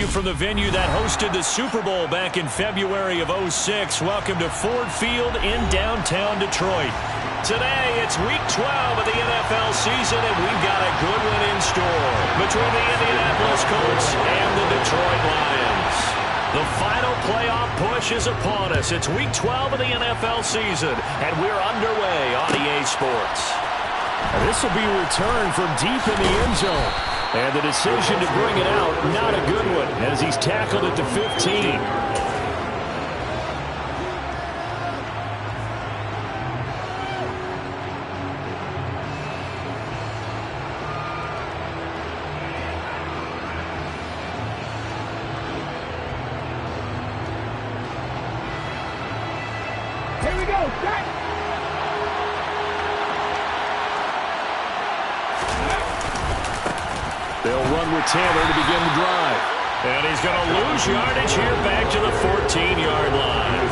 from the venue that hosted the Super Bowl back in February of '06. Welcome to Ford Field in downtown Detroit. Today, it's Week 12 of the NFL season, and we've got a good one in store between the Indianapolis Colts and the Detroit Lions. The final playoff push is upon us. It's Week 12 of the NFL season, and we're underway on EA Sports. This will be a return from deep in the end zone. And the decision to bring it out, not a good one, as he's tackled at the 15. Here we go, set! They'll run with Tanner to begin the drive. And he's going to lose yardage here back to the 14-yard line.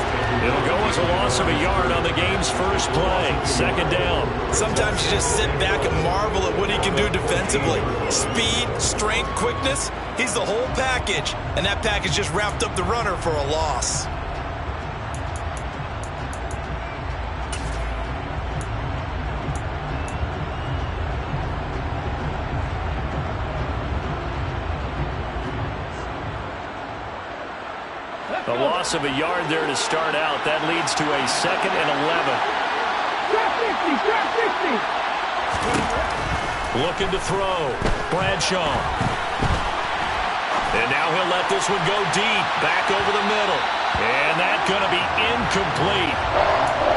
It'll go as a loss of a yard on the game's first play. Second down. Sometimes you just sit back and marvel at what he can do defensively. Speed, strength, quickness. He's the whole package. And that package just wrapped up the runner for a loss. A loss of a yard there to start out. That leads to a 2nd and 11. Looking to throw. Bradshaw. And now he'll let this one go deep. Back over the middle. And that's going to be incomplete.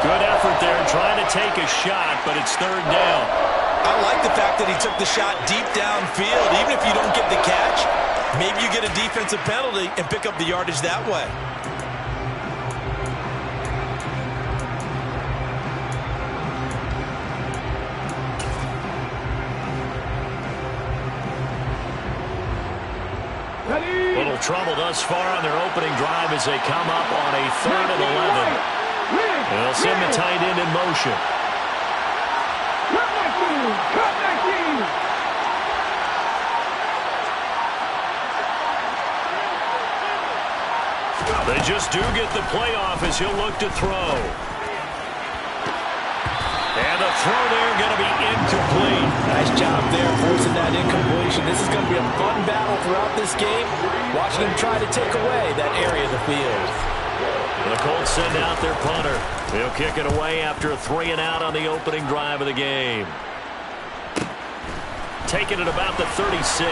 Good effort there trying to take a shot, but it's third down. I like the fact that he took the shot deep downfield. Even if you don't get the catch, maybe you get a defensive penalty and pick up the yardage that way. Little trouble thus far on their opening drive as they come up on a 3rd and 11. They'll send the tight end in motion. They just do get the playoff as he'll look to throw. And the throw there going to be incomplete. Nice job there forcing that incompletion. This is going to be a fun battle throughout this game. Watching him try to take away that area of the field. The Colts send out their punter. He'll kick it away after a 3 and out on the opening drive of the game. Taking it about the 36.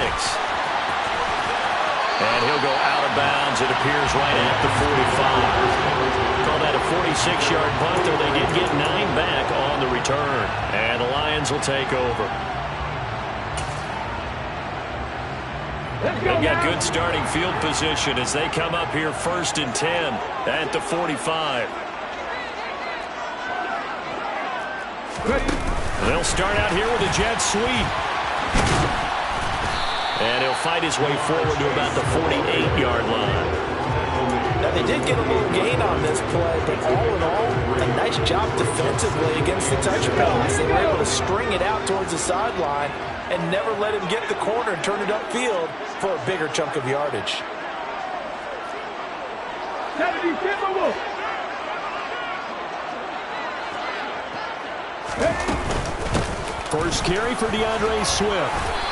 And he'll go out of bounds, it appears, right at the 45. Call that a 46-yard punt, though they did get 9 back on the return. And the Lions will take over. They've got good starting field position as they come up here 1st and 10 at the 45. They'll start out here with a jet sweep. And he'll fight his way forward to about the 48-yard line. Now, they did get a little gain on this play, but all in all, a nice job defensively against the touch pass. They were able to string it out towards the sideline and never let him get the corner and turn it upfield for a bigger chunk of yardage. First carry for DeAndre Swift.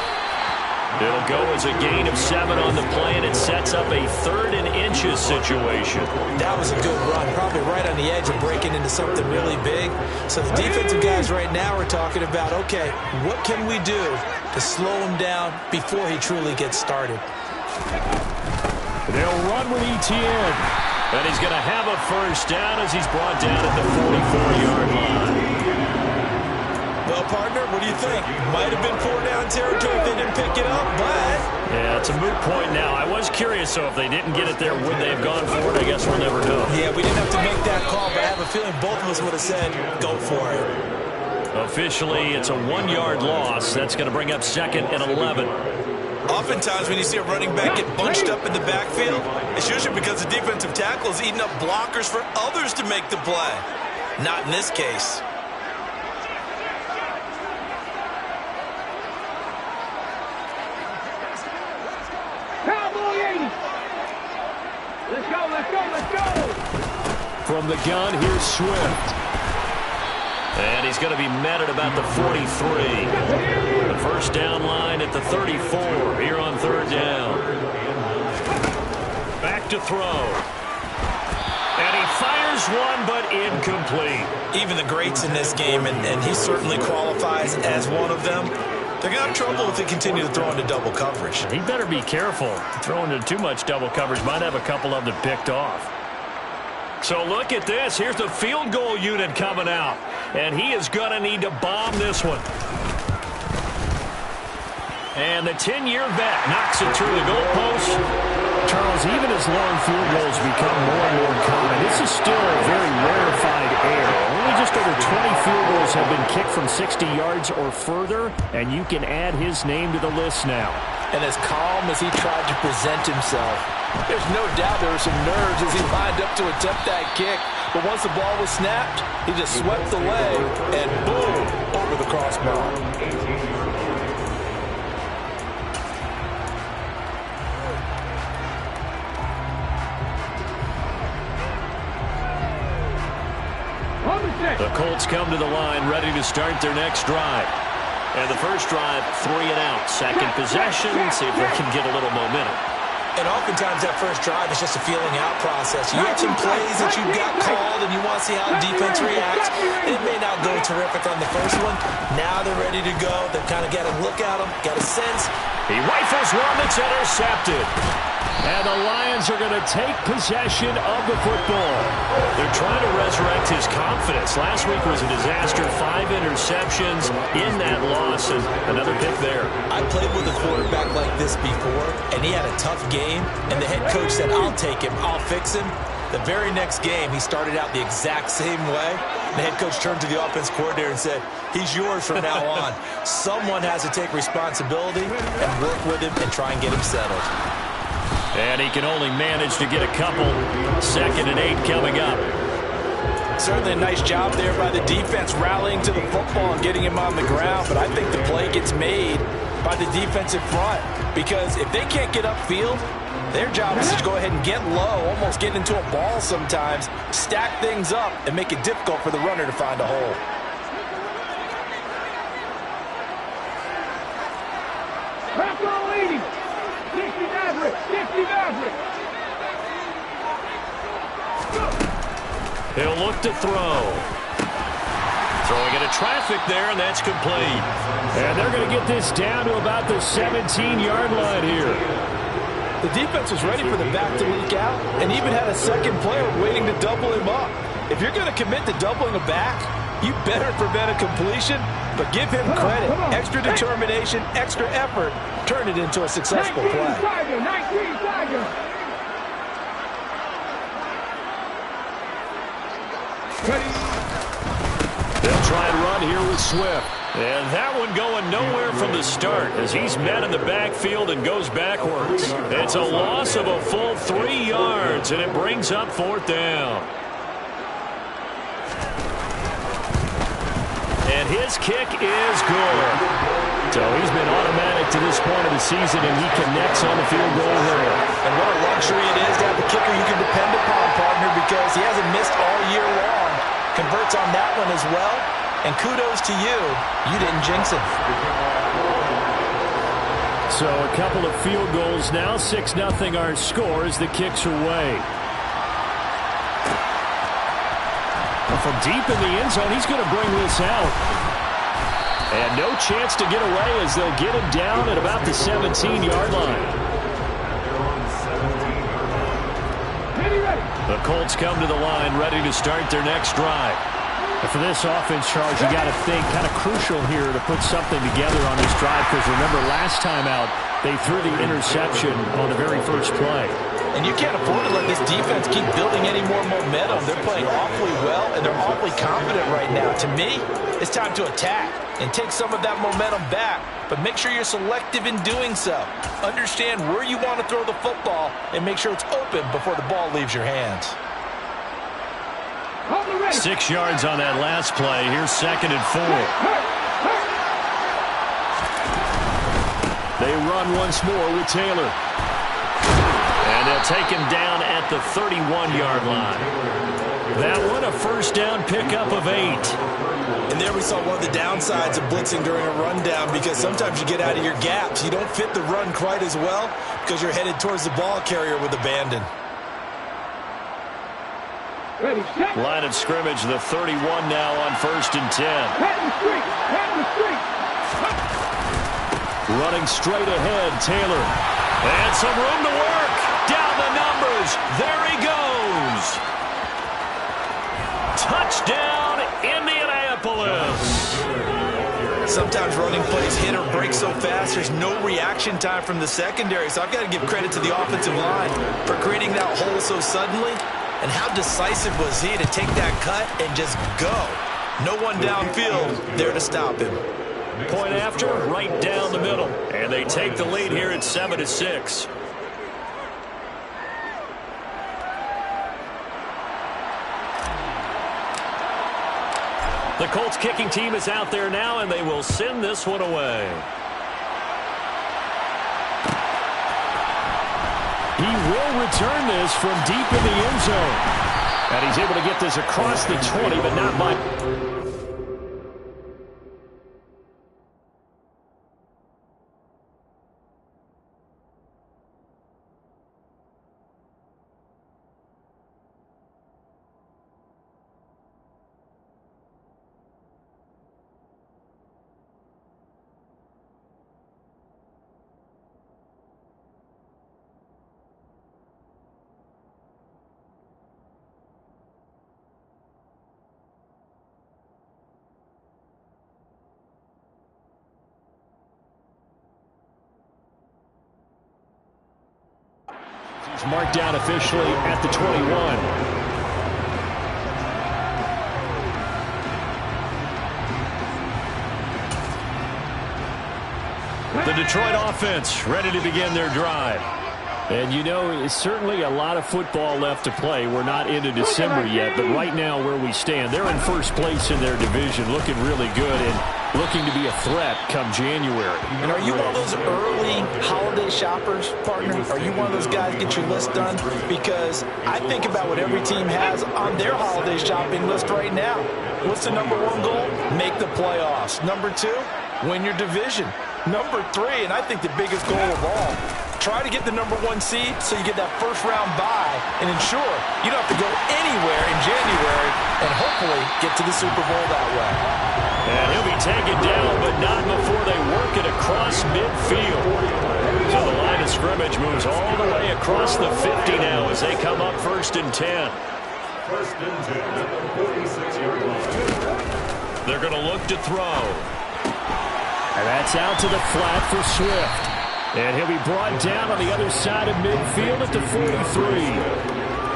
It'll go as a gain of 7 on the play, and it sets up a 3rd and inches situation. That was a good run, probably right on the edge of breaking into something really big. So the defensive guys right now are talking about, okay, what can we do to slow him down before he truly gets started? They'll run with Etienne. And he's going to have a first down as he's brought down at the 44-yard line. Well, partner, what do you think? Might have been 4-down territory if they didn't pick it up, but... Yeah, it's a moot point now. I was curious, so if they didn't get it there, would they have gone for it? I guess we'll never know. Yeah, we didn't have to make that call, but I have a feeling both of us would have said, go for it. Officially, it's a 1-yard loss. That's going to bring up 2nd and 11. Oftentimes when you see a running back get bunched up in the backfield, it's usually because the defensive tackle is eating up blockers for others to make the play. Not in this case. Cowboy Let's go, let's go, let's go! From the gun, here's Swift. And he's going to be met at about the 43. The first down line at the 34 here on third down. Back to throw. And he fires one, but incomplete. Even the greats in this game, and he certainly qualifies as one of them, they're going to have trouble if they continue to throw into double coverage. He better be careful. Throwing into too much double coverage might have a couple of them picked off. So look at this. Here's the field goal unit coming out. And he is going to need to bomb this one. And the 10-year vet knocks it through the goalpost. Charles, even as long field goals become more and more common, this is still a very rarefied air. Only just over 20 field goals have been kicked from 60 yards or further, and you can add his name to the list now. And as calm as he tried to present himself, there's no doubt there were some nerves as he lined up to attempt that kick. But once the ball was snapped, he just swept the leg and boom, over the crossbar. The Colts come to the line ready to start their next drive. And the first drive, 3 and out. Second possession, see if they can get a little momentum. And oftentimes that first drive is just a feeling out process. You have some plays that you've got called and you want to see how the defense reacts. It may not go terrific on the first one. Now they're ready to go. They've kind of got to look at them, got a sense. He rifles one that's intercepted. And the Lions are going to take possession of the football. They're trying to resurrect his confidence. Last week was a disaster. 5 interceptions in that loss, and another pick there. I played with a quarterback like this before, and he had a tough game, and the head coach said, I'll take him, I'll fix him. The very next game, he started out the exact same way. The head coach turned to the offense coordinator and said, he's yours from now on. Someone has to take responsibility and work with him and try and get him settled. And he can only manage to get a couple. 2nd and 8 coming up. Certainly a nice job there by the defense rallying to the football and getting him on the ground. But I think the play gets made by the defensive front. Because if they can't get upfield, their job is to go ahead and get low, almost get into a ball sometimes, stack things up, and make it difficult for the runner to find a hole. He'll look to throw. Throwing into traffic there, and that's complete. And they're going to get this down to about the 17-yard line here. The defense was ready for the back to leak out and even had a second player waiting to double him up. If you're going to commit to doubling a back, you better prevent a completion, but give him credit. Extra determination, extra effort, turn it into a successful play. 19 Tiger. They'll try and run here with Swift. And that one going nowhere from the start as he's met in the backfield and goes backwards. It's a loss of a full 3 yards, and it brings up 4th down. And his kick is good. So he's been automatic to this point of the season, and he connects on the field goal there. And what a luxury it is to have a kicker you can depend upon, partner, because he hasn't missed all year long. Converts on that one as well. And kudos to you. You didn't jinx it. So a couple of field goals now. 6-0 our score as the kicks are away. From deep in the end zone, he's going to bring this out. And no chance to get away as they'll get him down at about the 17-yard line. The Colts come to the line ready to start their next drive. And for this offense, Charles, you got to think kind of crucial here to put something together on this drive, because remember last time out they threw the interception on the very first play. And you can't afford to let this defense keep building any more momentum. They're playing awfully well, and they're awfully confident right now. To me, it's time to attack and take some of that momentum back, but make sure you're selective in doing so. Understand where you want to throw the football and make sure it's open before the ball leaves your hands. 6 yards on that last play. Here's 2nd and 4. They run once more with Taylor. And they'll take him down at the 31-yard line. That one a first down pickup of 8. And there we saw one of the downsides of blitzing during a rundown, because sometimes you get out of your gaps. You don't fit the run quite as well because you're headed towards the ball carrier with abandon. Ready, set. Line of scrimmage, the 31 now on 1st and 10. Head the street. Head the street. Running straight ahead, Taylor. And some room to work. Down the numbers. There he goes. Touchdown, Indianapolis. Sometimes running plays hit or break so fast, there's no reaction time from the secondary. So I've got to give credit to the offensive line for creating that hole so suddenly. And how decisive was he to take that cut and just go? No one downfield there to stop him. Point after, right down the middle. And they take the lead here at 7-6. The Colts kicking team is out there now, and they will send this one away. He will return this from deep in the end zone. And he's able to get this across the 20, but not by... He's marked down officially at the 21. The Detroit offense ready to begin their drive. And you know, it's certainly a lot of football left to play. We're not into December yet, but right now where we stand, they're in first place in their division, looking really good and looking to be a threat come January. And are you one of those early holiday shoppers, partner? Are you one of those guys get your list done? Because I think about what every team has on their holiday shopping list right now. What's the number one goal? Make the playoffs. Number 2, win your division. Number 3, and I think the biggest goal of all, try to get the number 1 seed so you get that first round bye and ensure you don't have to go anywhere in January and hopefully get to the Super Bowl that way. And he'll be taken down, but not before they work it across midfield. So the line of scrimmage moves all the way across the 50 now as they come up 1st and 10. First and 10 at the 46-yard line. They're going to look to throw. And that's out to the flat for Swift. And he'll be brought down on the other side of midfield at the 43.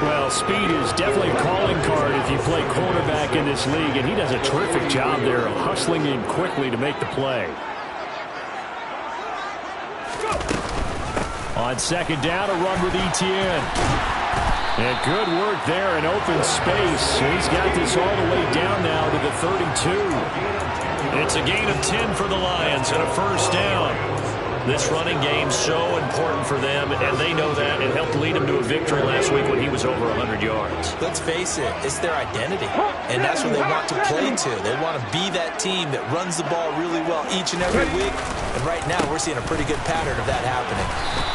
Well, speed is definitely a calling card if you play quarterback in this league, and he does a terrific job there of hustling in quickly to make the play. On 2nd down, a run with Etienne. And good work there in open space. He's got this all the way down now to the 32. It's a gain of 10 for the Lions and a first down. This running game's so important for them, and they know that. It helped lead them to a victory last week when he was over 100 yards. Let's face it, it's their identity, and that's what they want to play to. They want to be that team that runs the ball really well each and every week, and right now we're seeing a pretty good pattern of that happening.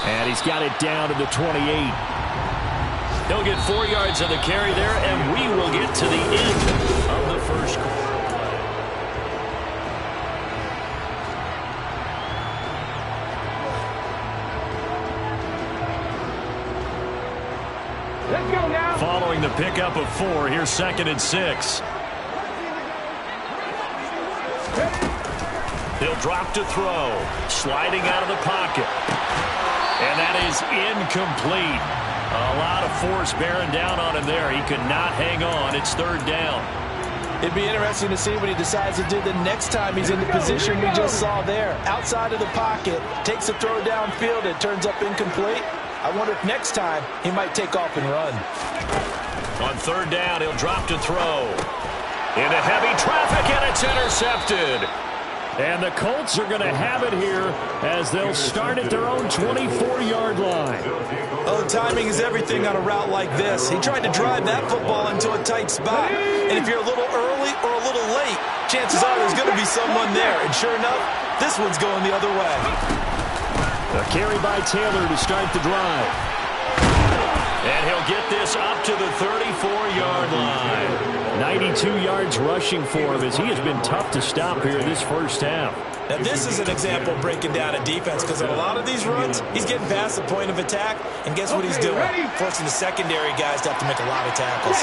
And he's got it down to the 28. He'll get 4 yards on the carry there, and we will get to the end of the first quarter. Let's go now. Following the pickup of 4, here's 2nd and 6. He'll drop to throw, sliding out of the pocket. And that is incomplete. A lot of force bearing down on him there. He could not hang on. It's 3rd down. It'd be interesting to see what he decides to do the next time he's in the position we just saw there. Outside of the pocket, takes a throw downfield, it turns up incomplete. I wonder if next time he might take off and run. On 3rd down, he'll drop to throw. Into heavy traffic, and it's intercepted. And the Colts are going to have it here as they'll start at their own 24-yard line. Oh, timing is everything on a route like this. He tried to drive that football into a tight spot. And if you're a little early or a little late, chances are there's going to be someone there. And sure enough, this one's going the other way. A carry by Taylor to start the drive. And he'll get this up to the 34-yard line. 92 yards rushing for him as he has been tough to stop here this first half. Now this is an example of breaking down a defense, because on a lot of these runs, he's getting past the point of attack, and guess what he's doing? Forcing the secondary guys to have to make a lot of tackles.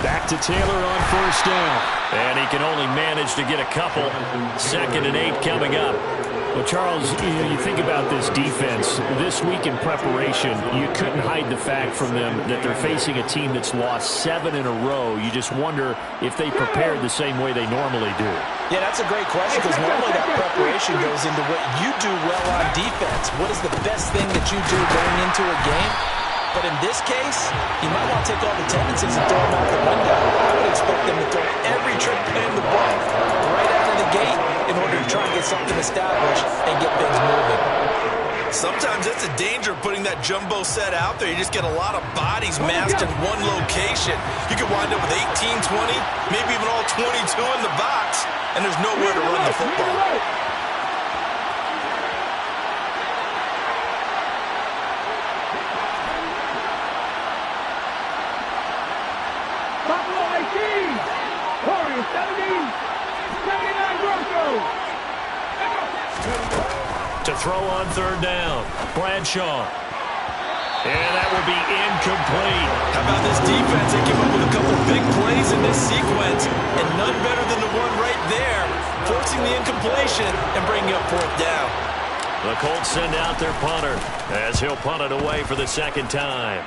Back to Taylor on first down. And he can only manage to get a couple. 2nd and 8 coming up. Well, Charles, you think about this defense. This week in preparation, you couldn't hide the fact from them that they're facing a team that's lost 7 in a row. You just wonder if they prepared the same way they normally do. Yeah, that's a great question, because normally that preparation goes into what you do well on defense. What is the best thing that you do going into a game? But in this case, you might want to take all the tendencies and throw them out the window. I would expect them to throw every trick in the book right out of the gate in order to try and get something established and get things moving. Sometimes it's a danger of putting that jumbo set out there. You just get a lot of bodies massed in one location. You could wind up with 18, 20, maybe even all 22 in the box, and there's nowhere to run the football. To throw on 3rd down, Bradshaw. And that will be incomplete. How about this defense? They came up with a couple big plays in this sequence, and none better than the one right there, forcing the incompletion and bringing up 4th down. The Colts send out their punter as he'll punt it away for the 2nd time.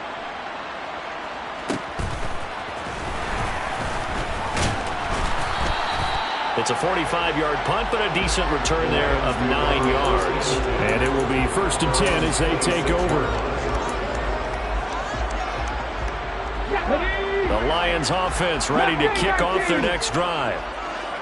It's a 45-yard punt, but a decent return there of 9 yards. And it will be 1st and 10 as they take over. The Lions offense ready to kick off their next drive.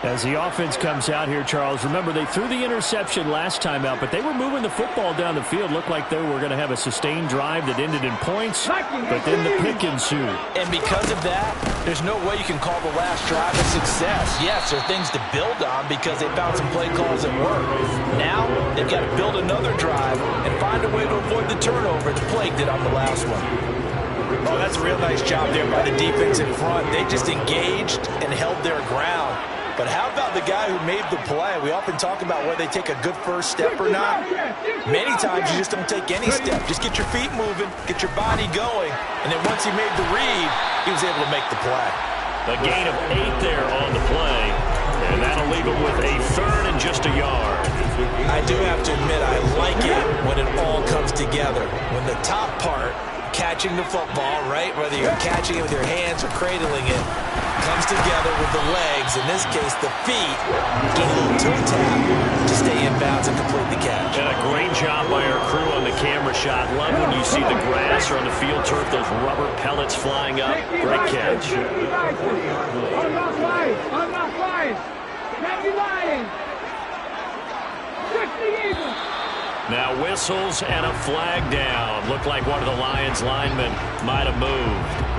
As the offense comes out here, Charles, remember they threw the interception last time out, but they were moving the football down the field. Looked like they were going to have a sustained drive that ended in points, but then the pick ensued. And because of that, there's no way you can call the last drive a success. Yes, there are things to build on because they found some play calls that work. Now, they've got to build another drive and find a way to avoid the turnover that plagued it on the last one. Oh, that's a real nice job there by the defense in front. They just engaged and held their ground. But how about the guy who made the play? We often talk about whether they take a good first step or not. Many times you just don't take any step. Just get your feet moving, get your body going, and then once he made the read, he was able to make the play. A gain of 8 there on the play, and that'll leave him with a 3rd and just a yard. I do have to admit, I like it when it all comes together. When the top part, catching the football, right, whether you're catching it with your hands or cradling it, comes together with the legs, in this case the feet, get a little toe tap to stay in bounds and complete the catch. And a great job by our crew on the camera shot. Love when you see the grass or on the field turf, those rubber pellets flying up. Great catch. Unlock Lions! Unlock Lions! Happy Lions! 60 Eagles! Now whistles and a flag down. Looked like one of the Lions linemen might have moved.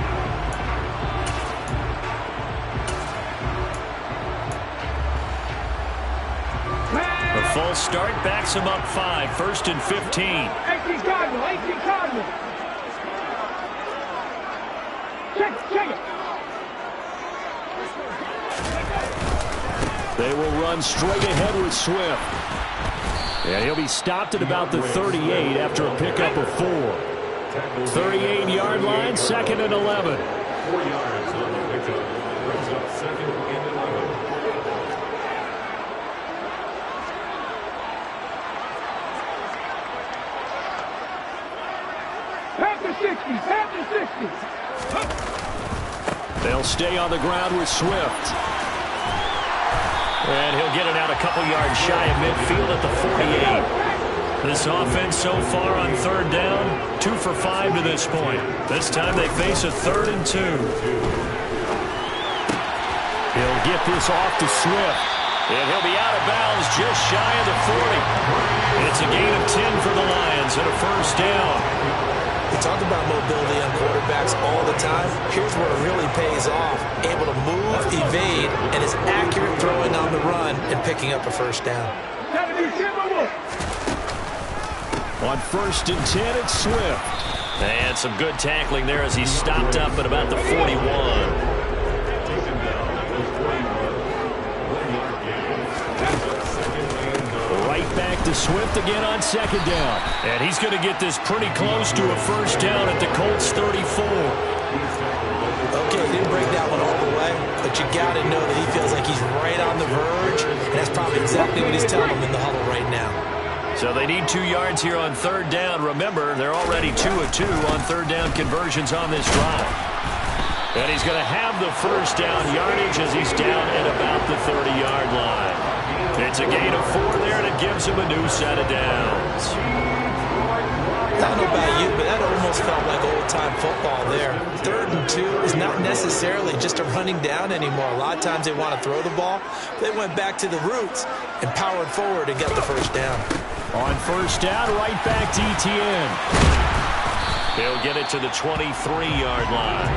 The full start backs him up 5, 1st and 15. 18 Cardinal, 18 Cardinal. Check it. They will run straight ahead with Swift. And he'll be stopped at about the 38 after a pickup of 4. 38-yard line, 2nd and 11. 4 yards on the pickup. Brings up 2nd and 11. Past the 60. They'll stay on the ground with Swift. And he'll get it out a couple yards shy of midfield at the 48. This offense so far on third down, 2 for 5 to this point. This time they face a 3rd and 2. He'll get this off to Swift. And he'll be out of bounds just shy of the 40. It's a gain of 10 for the Lions and a first down. We talk about mobility on quarterbacks all the time. Here's where it really pays off. Able to move, evade, and is accurate throwing on the run and picking up a first down. On 1st and 10, it's Swift. And some good tackling there as he stopped up at about the 41. Right back to Swift again on 2nd down. And he's going to get this pretty close to a first down at the Colts 34. Okay, didn't break that one all the way, but you got to know that he feels like he's right on the verge, and that's probably exactly what he's telling him in the huddle right now. So they need 2 yards here on 3rd down. Remember, they're already 2 of 2 on 3rd down conversions on this drive. And he's going to have the first down yardage as he's down at about the 30-yard line. It's a gain of 4 there, and it gives him a new set of downs. I don't know about you, but that almost felt like old-time football there. 3rd and 2 is not necessarily just a running down anymore. A lot of times they want to throw the ball. They went back to the roots and powered forward and got the first down. On 1st down, right back to Etienne. He'll get it to the 23-yard line.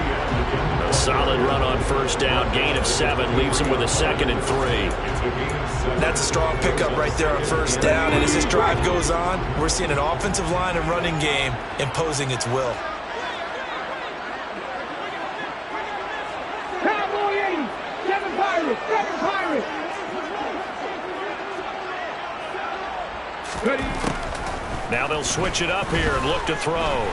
A solid run on 1st down, gain of 7, leaves him with a 2nd and 3. That's a strong pickup right there on 1st down, and as this drive goes on, we're seeing an offensive line and running game imposing its will. Cowboy 80, 7 Pirates, 7 Pirates. Ready. Now they'll switch it up here and look to throw.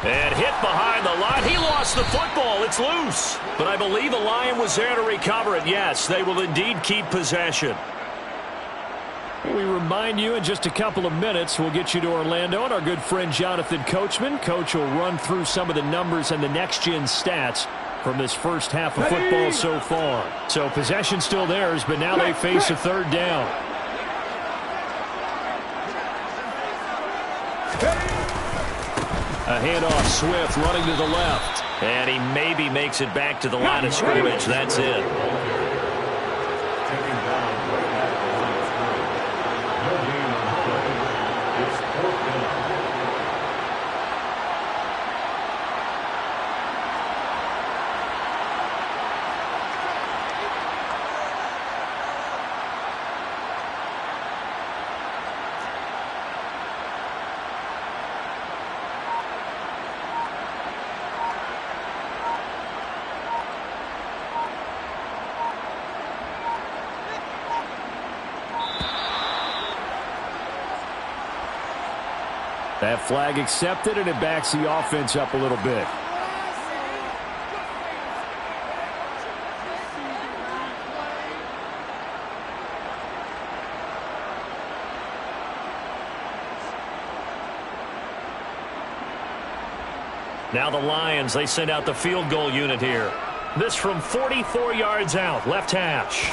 And hit behind the line. He lost the football. It's loose. But I believe a Lion was there to recover it. Yes, they will indeed keep possession. We remind you in just a couple of minutes, we'll get you to Orlando and our good friend Jonathan Coachman. Coach will run through some of the numbers and the next-gen stats from this first half of football so far. So possession still theirs, but now they face a 3rd down. A handoff, Swift running to the left. And he maybe makes it back to the line of scrimmage. That's it. That flag accepted, and it backs the offense up a little bit. Now the Lions, they send out the field goal unit here. This from 44 yards out, left hash.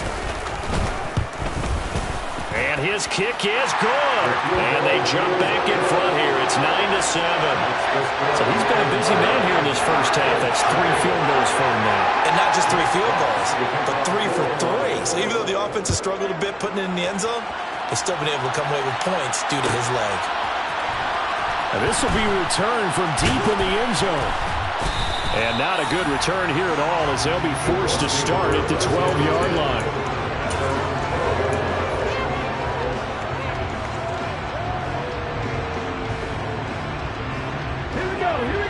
And his kick is good. And they jump back in front here. It's 9-7. So he's been a busy man here in this first half. That's 3 field goals for him now. And not just 3 field goals, but 3 for 3. So even though the offense has struggled a bit putting it in the end zone, they've still been able to come away with points due to his leg. And this will be a return from deep in the end zone. And not a good return here at all as they'll be forced to start at the 12-yard line.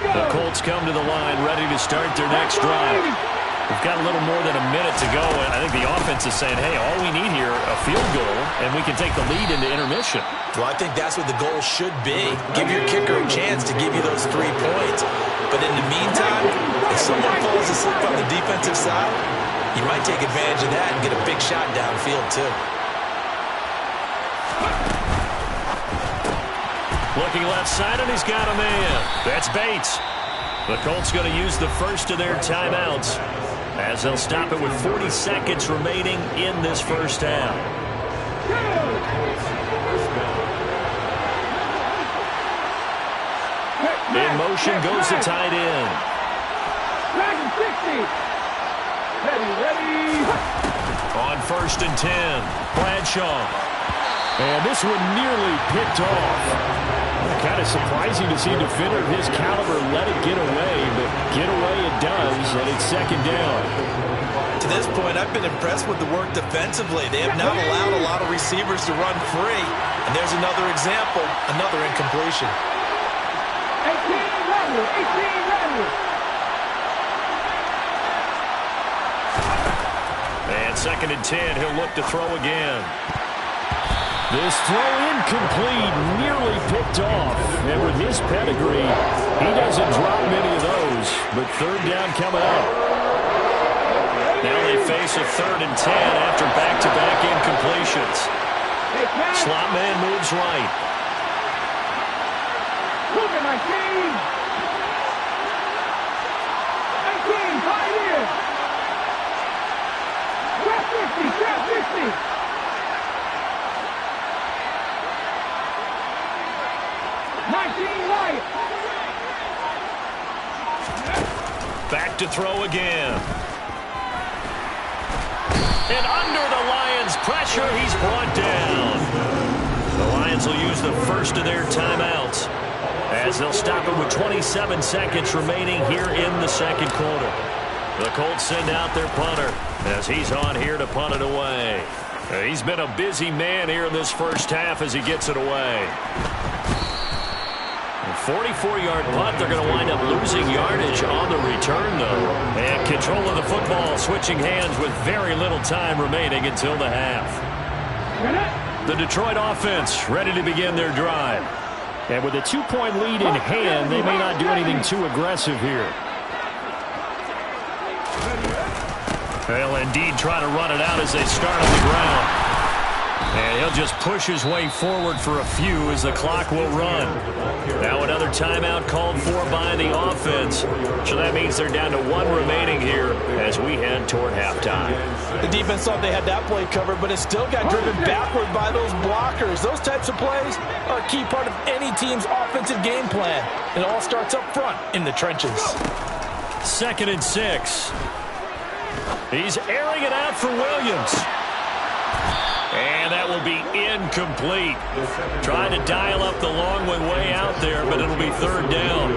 The Colts come to the line ready to start their next drive. We've got a little more than a minute to go, and I think the offense is saying, hey, all we need here, a field goal, and we can take the lead into intermission. Well, I think that's what the goal should be. Give your kicker a chance to give you those 3 points. But in the meantime, if someone falls asleep on the defensive side, you might take advantage of that and get a big shot downfield, too. Looking left side, and he's got a man. That's Bates. The Colts going to use the first of their timeouts as they'll stop it with 40 seconds remaining in this first half. In motion goes the tight end. Dragon 60. Ready. On 1st and 10, Bradshaw. And this one nearly picked off. Kind of surprising to see a defender of his caliber let it get away, but get away it does, and it's 2nd down. To this point, I've been impressed with the work defensively. They have not allowed a lot of receivers to run free. And there's another example, another incompletion. 18 ready. And 2nd and 10, he'll look to throw again. This throw incomplete, nearly picked off. And with his pedigree, he doesn't drop many of those. But 3rd down coming up. Now they face a 3rd and 10 after back-to-back incompletions. Slot man moves right. Look at 19. 19, tight end. Grab 50. 19 right. Back to throw again. And under the Lions' pressure, he's brought down. The Lions will use the first of their timeouts as they'll stop it with 27 seconds remaining here in the 2nd quarter. The Colts send out their punter as he's on here to punt it away. He's been a busy man here in this first half as he gets it away. 44-yard punt. They're going to wind up losing yardage on the return, though. And control of the football switching hands with very little time remaining until the half. The Detroit offense ready to begin their drive. And with a 2-point lead in hand, they may not do anything too aggressive here. They'll indeed try to run it out as they start on the ground. And he'll just push his way forward for a few as the clock will run. Now another timeout called for by the offense. So that means they're down to 1 remaining here as we head toward halftime. The defense thought they had that play covered, but it still got driven backward by those blockers. Those types of plays are a key part of any team's offensive game plan. It all starts up front in the trenches. 2nd and 6. He's airing it out for Williams. And that will be incomplete. Trying to dial up the long one way out there, but it'll be 3rd down.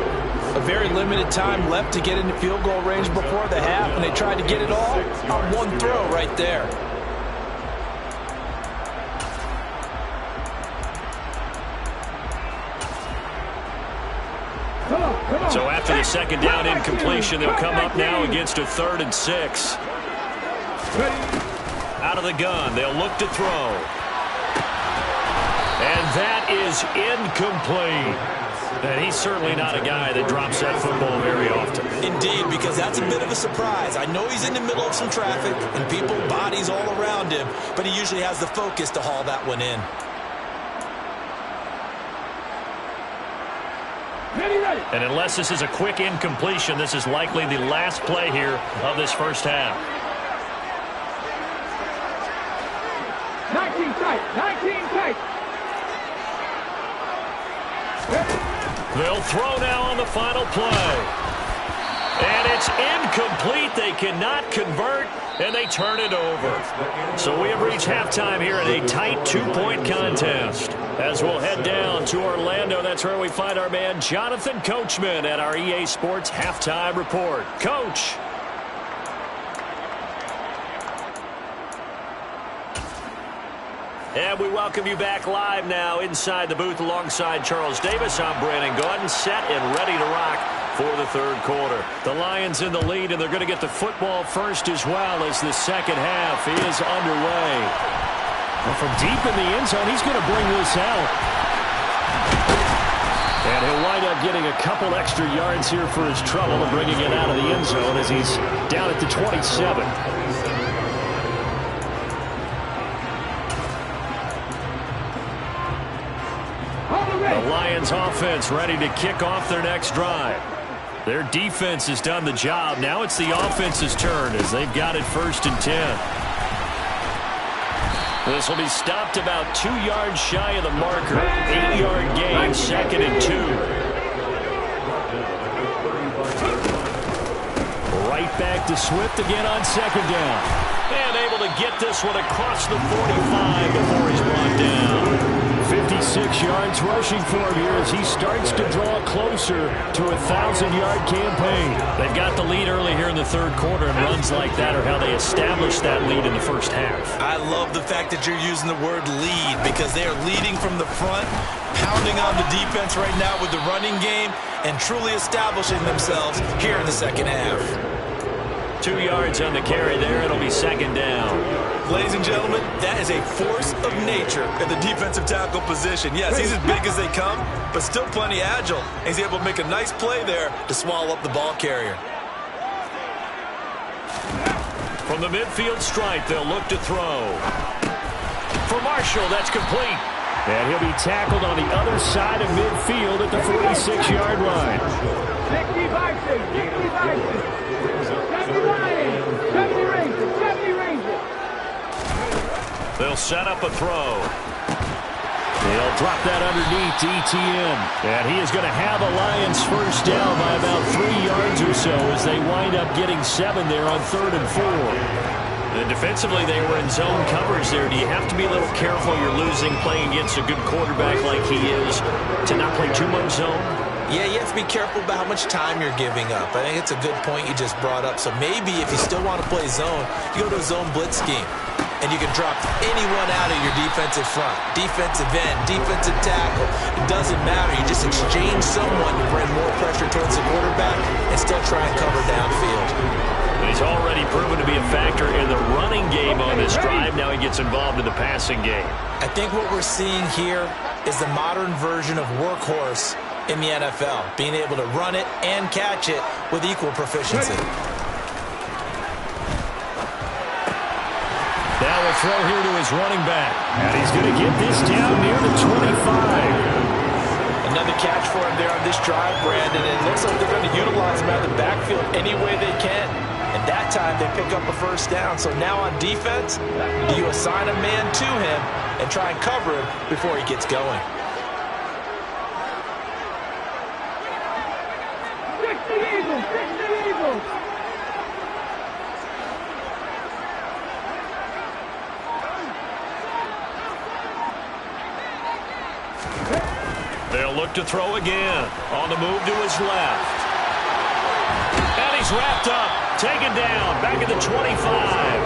A very limited time left to get into field goal range before the half, and they tried to get it all on one throw right there. So after the 2nd down incompletion, they'll come up now against a 3rd and 6. Out of the gun, they'll look to throw. And that is incomplete. And he's certainly not a guy that drops that football very often. Indeed, because that's a bit of a surprise. I know he's in the middle of some traffic and people, bodies all around him, but he usually has the focus to haul that one in. And unless this is a quick incompletion, this is likely the last play here of this first half. 19 tight. They'll throw now on the final play. And it's incomplete. They cannot convert, and they turn it over. So we have reached halftime here in a tight 2-point contest. As we'll head down to Orlando, that's where we find our man Jonathan Coachman at our EA Sports Halftime Report. Coach. And we welcome you back live now inside the booth alongside Charles Davis. I'm Brandon Gaudin, set and ready to rock for the 3rd quarter. The Lions in the lead, and they're going to get the football first as well as the 2nd half is underway. And from deep in the end zone, he's going to bring this out. And he'll wind up getting a couple extra yards here for his trouble and bringing it out of the end zone as he's down at the 27. The Lions offense ready to kick off their next drive. Their defense has done the job. Now it's the offense's turn as they've got it 1st and 10. This will be stopped about 2 yards shy of the marker. 8-yard gain, 2nd and 2. right back to Swift again on second down. And able to get this one across the 45 before he's brought down. 56 yards rushing for him here as he starts to draw closer to a 1,000-yard campaign. They've got the lead early here in the third quarter, and runs like that are how they established that lead in the first half. I love the fact that you're using the word lead because they are leading from the front, pounding on the defense right now with the running game, and truly establishing themselves here in the second half. 2 yards on the carry there. It'll be second down. Ladies and gentlemen, that is a force of nature in the defensive tackle position. Yes, he's as big as they come, but still plenty agile. He's able to make a nice play there to swallow up the ball carrier. From the midfield stripe, they'll look to throw. For Marshall, that's complete. And he'll be tackled on the other side of midfield at the 46-yard line. 60 Vikings, 60 Vikings. 70 Lions, 70 Rangers, 70 Rangers. They'll set up a throw. They'll drop that underneath to Etienne. And he is going to have the Lions first down by about 3 yards or so as they wind up getting 7 there on 3rd and 4. And defensively, they were in zone coverage there. Do you have to be a little careful? You're losing playing against a good quarterback like he is to not play too much zone? Yeah, you have to be careful about how much time you're giving up. I think it's a good point you just brought up. So maybe if you still want to play zone, you go to a zone blitz scheme. And you can drop anyone out of your defensive front. Defensive end, defensive tackle. It doesn't matter. You just exchange someone to bring more pressure towards the quarterback and still try and cover downfield. He's already proven to be a factor in the running game on this drive. Now he gets involved in the passing game. I think what we're seeing here is the modern version of workhorse in the NFL, being able to run it and catch it with equal proficiency. Now a throw here to his running back. And he's going to get this down near the 25. Another catch for him there on this drive, Brandon. And it looks like they're going to utilize him out of the backfield any way they can. And that time they pick up a first down. So now on defense, do you assign a man to him and try and cover him before he gets going? 60 Eagles, 60 Eagles. They'll look to throw again. On the move to his left. And he's wrapped up. Taken down. Back at the 25.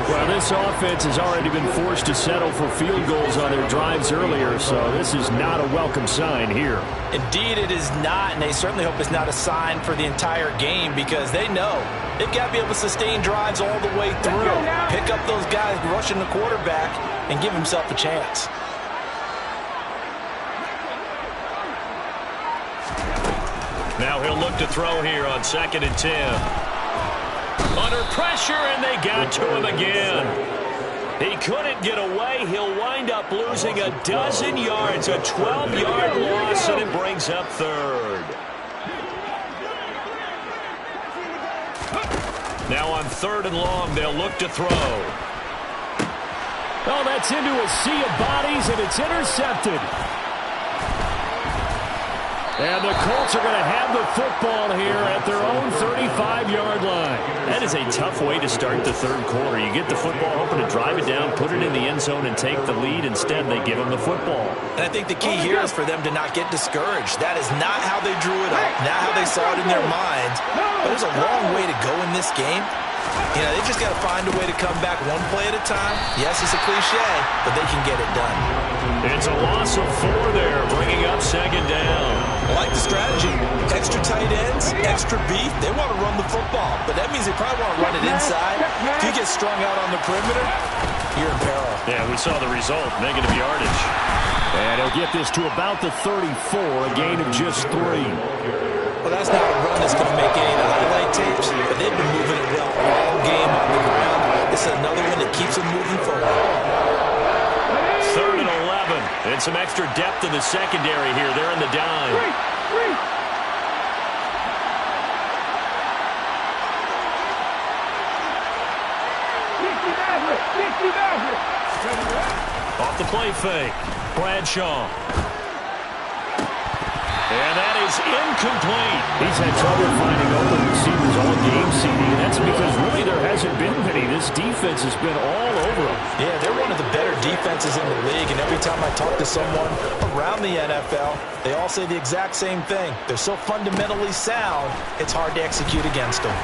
Well, this offense has already been forced to settle for field goals on their drives earlier, so this is not a welcome sign here. Indeed, it is not, and they certainly hope it's not a sign for the entire game because they know they've got to be able to sustain drives all the way through. Pick up those guys rushing the quarterback and give himself a chance. Now he'll look to throw here on 2nd and 10. Under pressure, and they got to him again. He couldn't get away. He'll wind up losing a dozen yards, a 12-yard loss, and it brings up 3rd. Now on 3rd and long, they'll look to throw. Oh, that's into a sea of bodies, and it's intercepted. And the Colts are going to have the football here at their own 35-yard line. That is a tough way to start the third quarter. You get the football, hoping to drive it down, put it in the end zone, and take the lead. Instead, they give them the football. And I think the key here is for them to not get discouraged. That is not how they drew it up, not how they saw it in their minds. But there's a long way to go in this game. You know, they just got to find a way to come back one play at a time. Yes, it's a cliche, but they can get it done. It's a loss of 4 there, bringing up 2nd down. I like the strategy. Extra tight ends, extra beef. They want to run the football, but that means they probably want to run it inside. If you get strung out on the perimeter, you're in peril. Yeah, we saw the result, negative yardage. And he'll get this to about the 34, a gain of just 3. Well, that's not a run that's going to make any of the highlight tapes, but they've been moving it well all game on the ground. This is another one that keeps them moving forward. 3rd and 11. And some extra depth in the secondary here. They're in the dime. 60 Off the play fake. Bradshaw. And that is incomplete. He's had trouble finding open receivers all game, CD, and that's because really there hasn't been many. This defense has been all over them. Yeah, they're one of the better defenses in the league, and every time I talk to someone around the NFL, they all say the exact same thing. They're so fundamentally sound, it's hard to execute against them.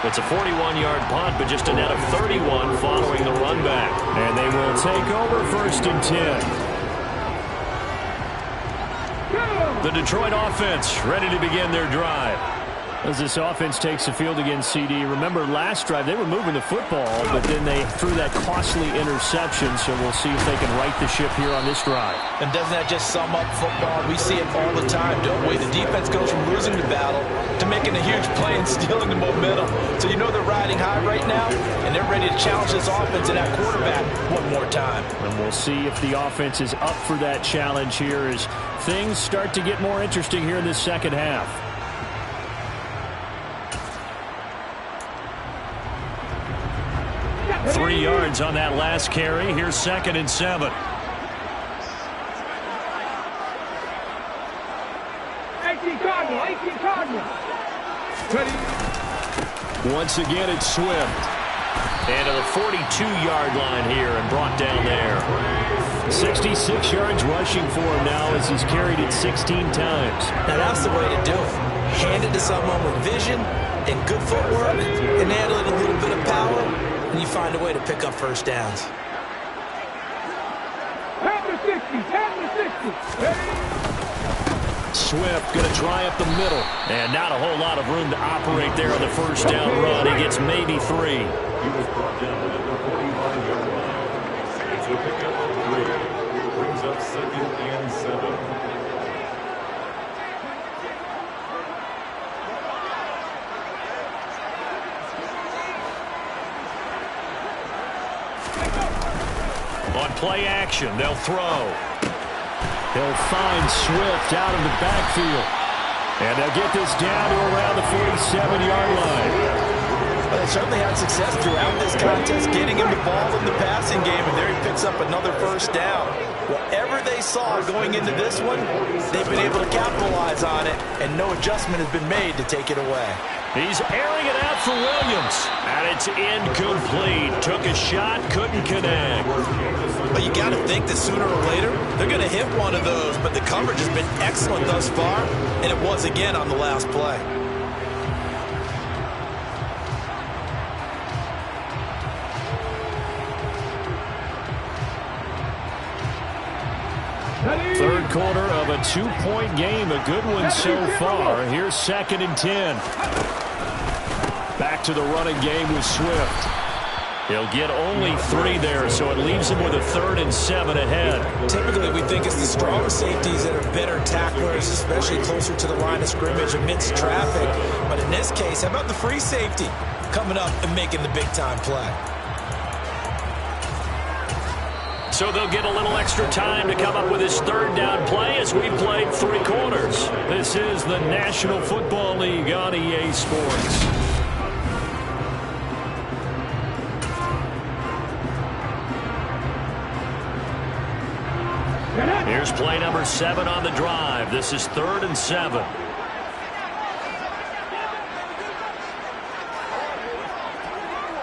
It's a 41-yard punt, but just a net of 31 following the run back. And they will take over 1st and 10. The Detroit offense ready to begin their drive. As this offense takes the field against CD, remember last drive they were moving the football, but then they threw that costly interception, so we'll see if they can right the ship here on this drive. And doesn't that just sum up football? We see it all the time, don't we? The defense goes from losing the battle to making a huge play and stealing the momentum. So you know they're riding high right now, and they're ready to challenge this offense and that quarterback one more time. And we'll see if the offense is up for that challenge here as things start to get more interesting here in this second half. Three yards on that last carry. Here's 2nd and 7. 18 Cardinal, 18 Cardinal. Once again, it's Swift. And to the 42-yard line here and brought down there. 66 yards rushing for him now as he's carried it 16 times. Now that's the way to do it. Hand it to someone with vision and good footwork and add a little bit of power, and you find a way to pick up first downs. Half the 60, half the 60. Swift going to try up the middle. And not a whole lot of room to operate there on the first down run. He gets maybe 3. He was brought down at the 45-yard line. It's a pickup of 3. Brings up 2nd and 7. On play action, they'll throw. They'll find Swift out of the backfield. And they'll get this down to around the 47-yard line. Well, they certainly had success throughout this contest, getting him the ball in the passing game, and there he picks up another first down. Whatever they saw going into this one, they've been able to capitalize on it, and no adjustment has been made to take it away. He's airing it out for Williams. And it's incomplete. Took a shot, couldn't connect. But you got to think that sooner or later, they're going to hit one of those, but the coverage has been excellent thus far, and it was again on the last play. Third quarter of a 2-point game, a good one so far. Here's 2nd and 10. Back to the running game with Swift. He'll get only 3 there, so it leaves him with a 3rd and 7 ahead. Typically, we think it's the strong safeties that are better tacklers, especially closer to the line of scrimmage amidst traffic. But in this case, how about the free safety coming up and making the big-time play? So they'll get a little extra time to come up with his 3rd down play as we've played 3 quarters. This is the National Football League on EA Sports. Here's play number 7 on the drive. This is 3rd and 7.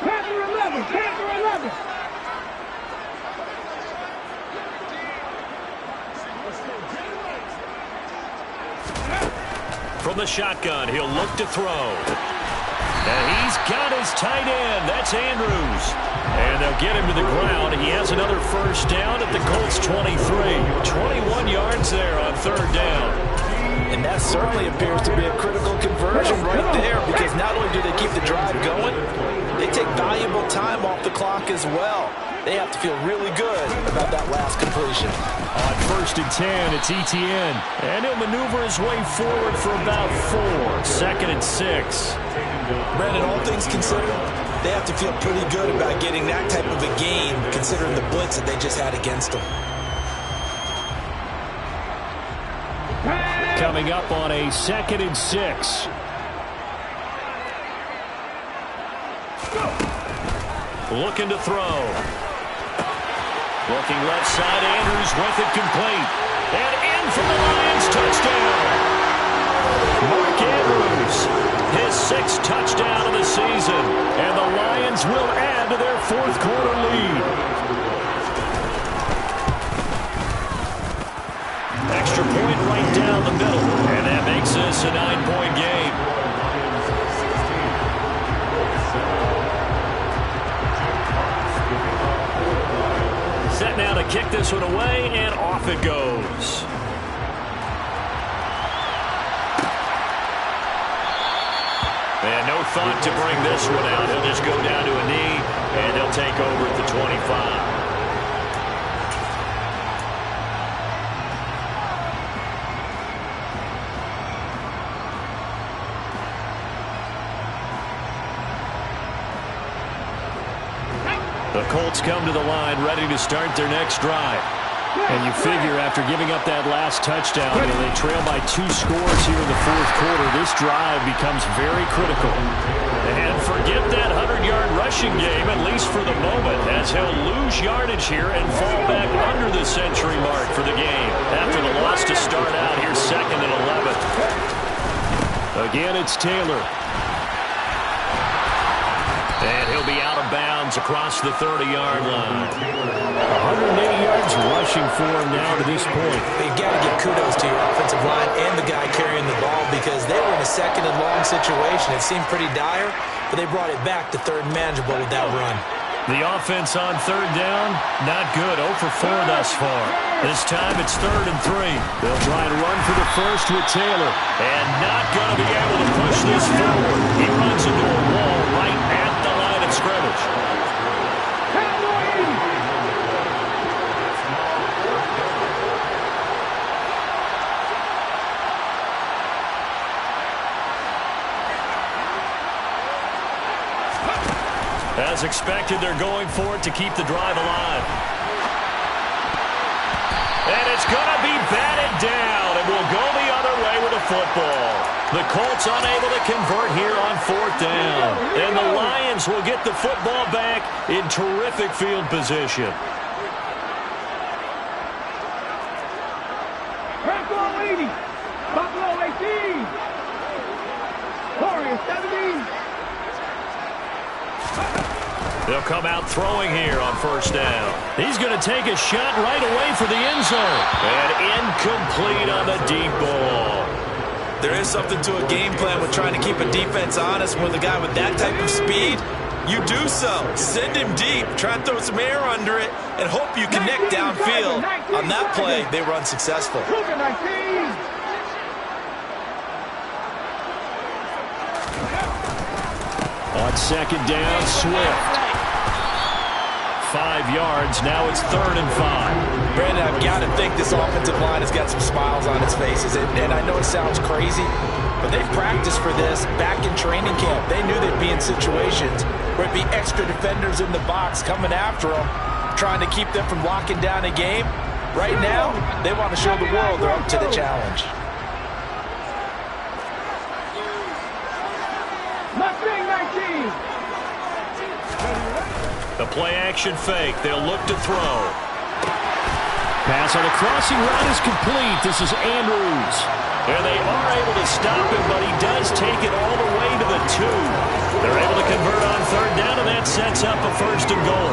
Panther 11, Panther 11. From the shotgun, he'll look to throw. And he's got his tight end. That's Andrews. And they'll get him to the ground. He has another first down at the Colts 23. 21 yards there on 3rd down. And that certainly appears to be a critical conversion right there, because not only do they keep the drive going, they take valuable time off the clock as well. They have to feel really good about that last completion. On 1st and 10, it's Etienne. And he'll maneuver his way forward for about 4. 2nd and 6. Brandon, all things considered, they have to feel pretty good about getting that type of a game, considering the blitz that they just had against them. Coming up on a 2nd and 6. Looking to throw. Looking left side, Andrews with it complete. And in from the Lions, touchdown. sixth touchdown of the season. And the Lions will add to their fourth quarter lead. Extra point right down the middle. And that makes this a 9-point game. Set now to kick this one away, and off it goes. And no thought to bring this one out. He'll just go down to a knee, and they'll take over at the 25. The Colts come to the line, ready to start their next drive. And you figure after giving up that last touchdown, they trail by 2 scores here in the fourth quarter. This drive becomes very critical. And forget that 100-yard rushing game, at least for the moment, as he'll lose yardage here and fall back under the century mark for the game. After the loss to start out, here's 2nd and 11. Again, it's Taylor. And he'll be out of bounds across the 30-yard line. 180 yards rushing for him now to this point. You've got to give kudos to your offensive line and the guy carrying the ball because they were in a 2nd and long situation. It seemed pretty dire, but they brought it back to 3rd and manageable with that run. The offense on 3rd down, not good. 0 for 4 thus far. This time it's 3rd and 3. They'll try and run for the first with Taylor. And not going to be able to push this forward. He runs into a wall right at the line of scrimmage. As expected, they're going for it to keep the drive alive. And it's going to be batted down, and we'll go the other way with the football. The Colts unable to convert here on 4th down. And the Lions will get the football back in terrific field position. Buffalo 80. Buffalo 18. Warriors 17. They'll come out throwing here on 1st down. He's going to take a shot right away for the end zone. And incomplete on the deep ball. There is something to a game plan with trying to keep a defense honest with a guy with that type of speed. You do so. Send him deep. Try and throw some air under it and hope you connect downfield. On that play, they run successful. On 2nd down, Swift. 5 yards. Now it's 3rd and 5. Brandon, I've got to think this offensive line has got some smiles on its faces. And I know it sounds crazy, but they've practiced for this back in training camp. They knew they'd be in situations where it'd be extra defenders in the box coming after them, trying to keep them from locking down a game. Right now, they want to show the world they're up to the challenge. Mustang 19. The play-action fake. They'll look to throw. Pass on the crossing route is complete. This is Andrews. And they are able to stop him, but he does take it all the way to the 2. They're able to convert on 3rd down, and that sets up a 1st and goal.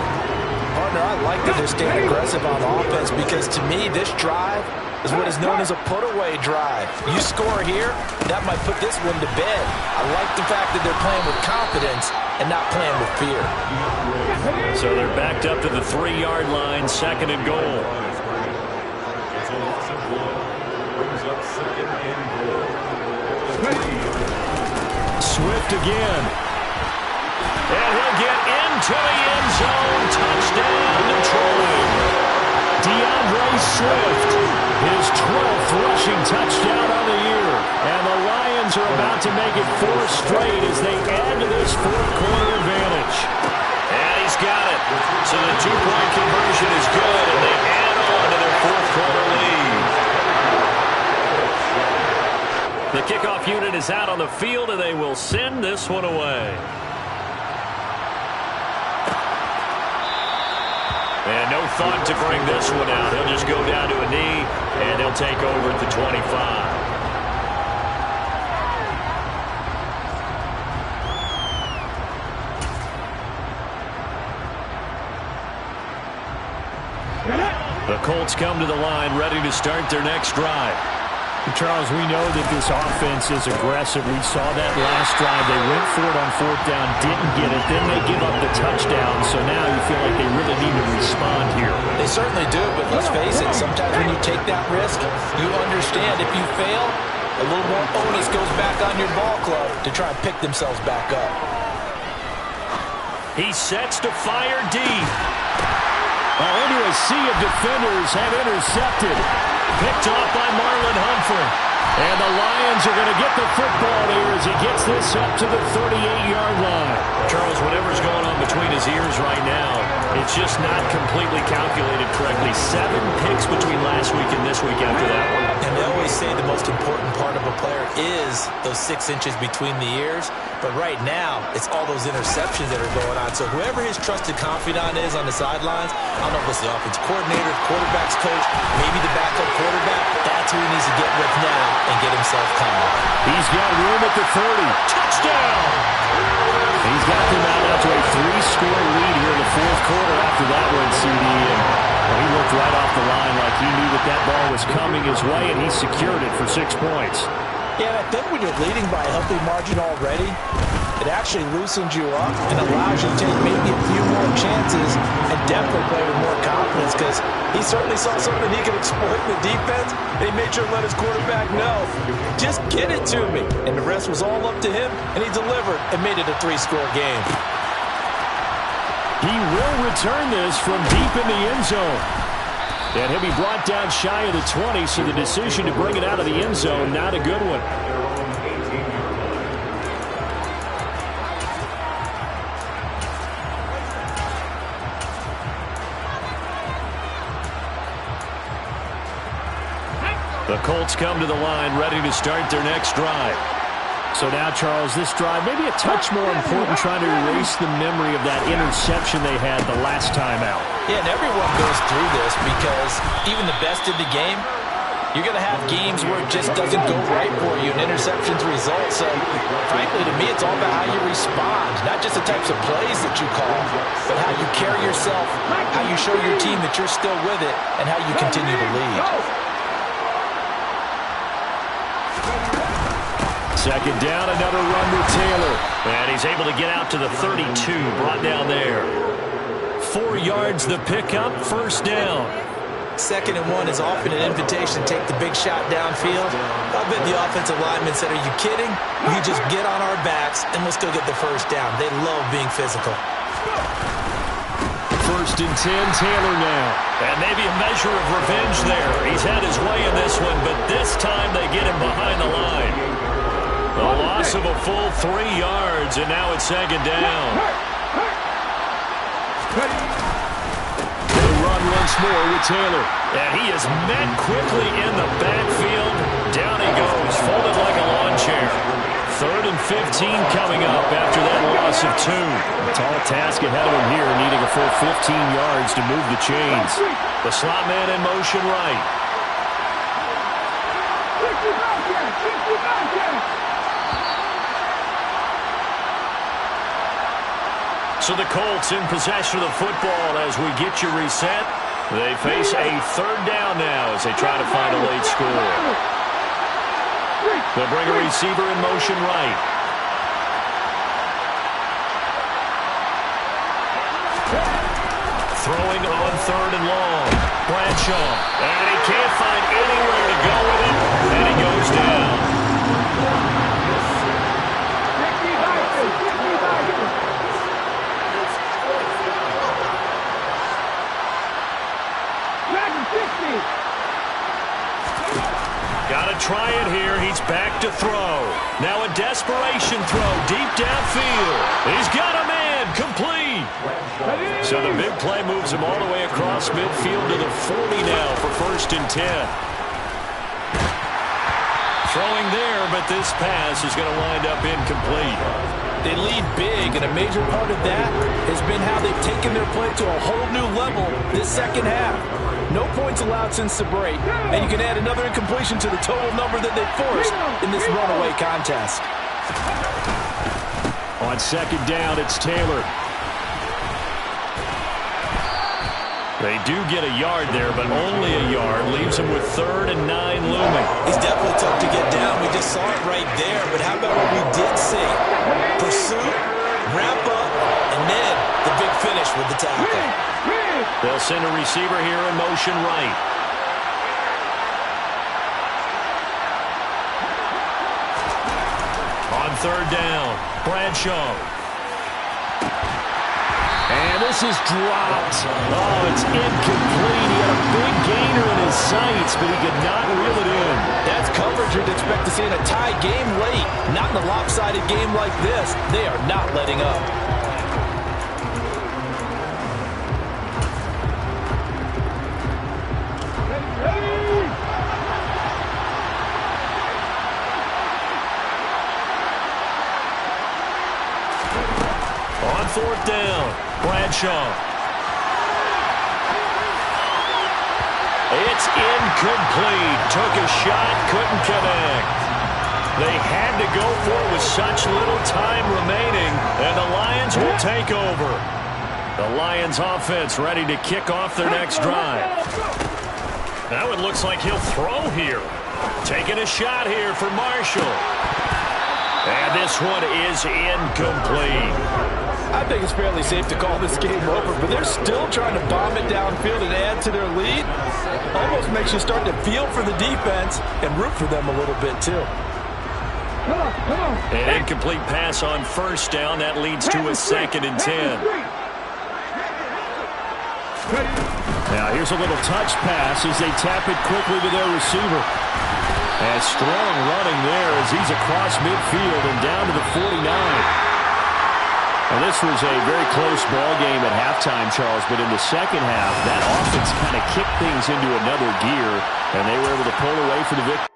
Partner, I like that they're staying aggressive on offense because, to me, this drive is what is known as a put-away drive. You score here, that might put this one to bed. I like the fact that they're playing with confidence and not playing with fear. So they're backed up to the 3-yard line, 2nd and goal. Swift again. And he'll get into the end zone. Touchdown, Detroit. DeAndre Swift, his 12th rushing touchdown on the year. And the Lions are about to make it 4 straight as they add to this fourth-quarter advantage. And he's got it. So the 2-point conversion is good, and they add on to their fourth-quarter lead. The kickoff unit is out on the field, and they will send this one away. And no thought to bring this one out. He'll just go down to a knee, and he'll take over at the 25. Colts come to the line, ready to start their next drive. Charles, we know that this offense is aggressive. We saw that last drive. They went for it on fourth down, didn't get it. Then they give up the touchdown. So now you feel like they really need to respond here. They certainly do, but let's face it, sometimes when you take that risk, you understand if you fail, a little more onus goes back on your ball club to try and pick themselves back up. He sets to fire deep. Into a sea of defenders have intercepted. Picked off by Marlon Humphrey. And the Lions are going to get the football here as he gets this up to the 38-yard line. Charles, whatever's going on between his ears right now, it's just not completely calculated correctly. 7 picks between last week and this week after that one. And they always say the most important part of a player is those 6 inches between the ears. But right now, it's all those interceptions that are going on. So whoever his trusted confidant is on the sidelines, I don't know if it's the offensive coordinator, the quarterback's coach, maybe the backup quarterback, that's who he needs to get with now and get himself calm. He's got room at the 30. Touchdown! He's got them out to a 3-score lead here in the fourth quarter after that one, CD. And he looked right off the line like he knew that ball was coming his way, and he secured it for 6 points. Yeah, and I think when you're leading by a healthy margin already, it actually loosens you up and allows you to take maybe a few more chances and definitely play with more confidence, because he certainly saw something he could exploit in the defense, and he made sure to let his quarterback know, just get it to me. And the rest was all up to him, and he delivered and made it a 3-score game. He will return this from deep in the end zone. And he'll be brought down shy of the 20, so the decision to bring it out of the end zone, not a good one. The Colts come to the line, ready to start their next drive. So now, Charles, this drive maybe a touch more important, trying to erase the memory of that interception they had the last time out. Yeah, and everyone goes through this because even the best in the game, you're going to have games where it just doesn't go right for you, and interceptions result. So, frankly, to me, it's all about how you respond, not just the types of plays that you call, but how you carry yourself, how you show your team that you're still with it, and how you continue to lead. Second down, another run with Taylor. And he's able to get out to the 32, brought down there. 4 yards the pickup, first down. 2nd and 1 is often an invitation to take the big shot downfield. I bet the offensive lineman said, are you kidding? You just get on our backs and let's go get the first down. They love being physical. 1st and 10, Taylor now. And maybe a measure of revenge there. He's had his way in this one, but this time they get him behind the line. The loss of a full 3 yards, and now it's 2nd down. They run once more with Taylor. And he is met quickly in the backfield. Down he goes, folded like a lawn chair. 3rd and 15 coming up after that loss of 2. A tall task ahead of him here, needing a full 15 yards to move the chains. The slot man in motion right. So the Colts in possession of the football as we get you reset. They face a 3rd down now as they try to find a late score. They'll bring a receiver in motion right. Throwing on 3rd and long. Bradshaw. And he can't find anywhere to go with it. And he goes down. Got to try it here. He's back to throw. Now a desperation throw deep downfield. He's got a man. Complete. So the big play moves him all the way across midfield to the 40 now for 1st and 10. Throwing there, but this pass is going to wind up incomplete. They lead big, and a major part of that has been how they've taken their play to a whole new level this 2nd half. No points allowed since the break, and you can add another incompletion to the total number that they forced in this runaway contest. On 2nd down, it's Taylor. They do get a yard there, but only a yard. Leaves him with 3rd and 9 looming. He's definitely tough to get down. We just saw it right there. But how about what we did see? Pursuit, wrap up, and then the big finish with the tackle. They'll send a receiver here in motion right. On 3rd down, Bradshaw. And this is dropped. Oh, it's incomplete. He had a big gainer in his sights, but he could not reel it in. That's coverage you'd expect to see in a tie game late. Not in a lopsided game like this. They are not letting up. On 4th down, Bradshaw. It's incomplete. Took a shot, couldn't connect. They had to go for it with such little time remaining, and the Lions will take over. The Lions offense ready to kick off their next drive. Now it looks like he'll throw here. Taking a shot here for Marshall. And this one is incomplete. I think it's fairly safe to call this game over, but they're still trying to bomb it downfield and add to their lead. Almost makes you start to feel for the defense and root for them a little bit, too. An incomplete pass on 1st down. That leads to a 2nd and 10. Now here's a little touch pass as they tap it quickly to their receiver. And strong running there as he's across midfield and down to the 49. And this was a very close ball game at halftime, Charles, but in the second half, that offense kind of kicked things into another gear, and they were able to pull away for the victory.